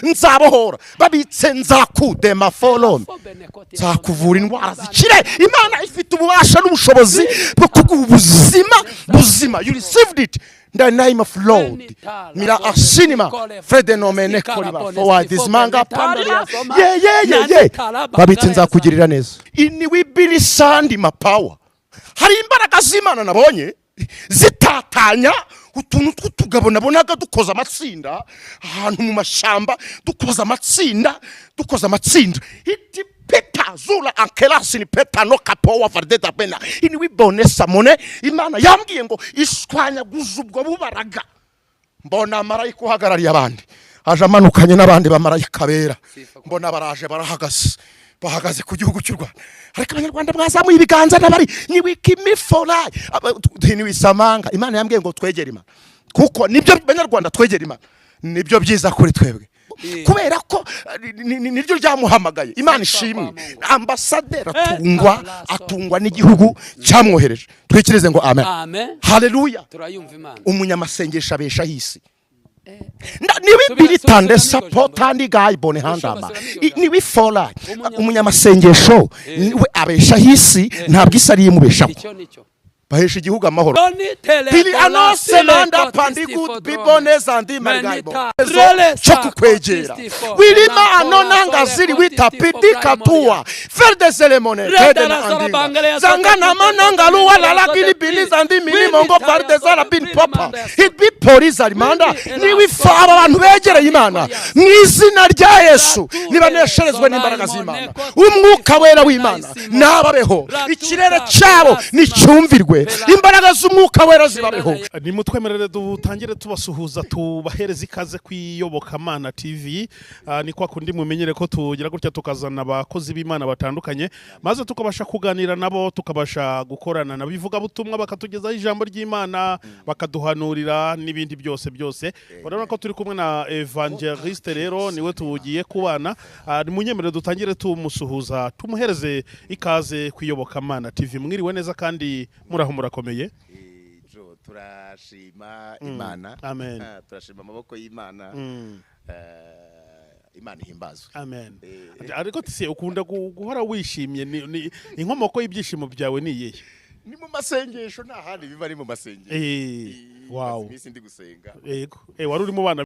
nzabohora babitse nzakudema follow nzakuvura indwara zikire Imana ifite ububasha n'ubushobozi bwo kuguha ubuzima you received it in the name of Lord mira asinima fredenomene koliba for this manga pandaria babitse nzakugirira neza ini wibiri sandi mapower hari imbaraga z'Imana nabonye zitatanya utuntu tw'utugabo nabonaga dukoza amatsinda ahantu mu mashamba dukoza amatsinda iti peta zula ankelasi ni peta no kapowa fardeta pena ini wibone samone Imana yambwiye ngo ishwanya guzubwo bubaraga mbona marayika uhagarariye abandi aje amanukanye n'abandi bamarayika bera mbona baraje bahagaze ku gihugu cy'u Rwanda ariko abanyarwanda bwazamuye ibiganza n'abari niwikimifora niwisamanga Imana yambwiye ngo twegere Imana kuko nibyo abanyarwanda twegere Imana nibyo byiza kuri twebwe kubera ko niryo ryamuhamagaye Imana ishimwe ambasaderi atungwa n'igihugu cyamwohereje twikirize ngo amen haleluya turayumva Imana umunyamasengesho abesha hisi niwe bilitande support andi guy bone handama niwe fola umunyamasengesho niwe abesha hisi ntabwo isari yimubesha bahesha igihugu amahoro bili anose landa pandi good people neza ndi marigaibo cyo kukwegera wilima anonanga ziri wita pidika tuwa ferde ceremony tede na andinga zangana mananga luwa lalagili bili zandi mini mongo farde zara bin papa it be police arimanda niwe fa abantu begereye Imana mwizina rya Yesu nibanesherezwe n'imbaraga z'Imana umwuka wera w'Imana nababeho ikirere cyabo nicyumvirwe imbaraga z'umwuka wera zibabeho nimutwemerere dutangire tubasuhuza tubahereza ikaze kwiyobokamana TV ni kwa kundi mumenyere ko tugira gutya tukazana abakozi b'Imana batandukanye maze tukabasha kuganira nabo tukabasha gukorana nabivuga butumwa bakatugezaho ijambo ry'Imana bakaduhanurira n'ibindi byose urabona ko turi kumwe na evangeliste rero niwe tugiye kubana munyemerere dutangire tumusuhuza tumuhereze ikaze kwiyobokamana TV mwiriwe neza kandi muraho murakomeye turashima Imana amen turashima amaboko y'Imana Imana ihimbazwe amen ariko tse ukunda guhora wishimye ni inkomoko y'ibyishimo byawe ni iyihe ni mu masengesho nta handi biva ari mu masengesho wow ndi gusenga yego wari uri mu bana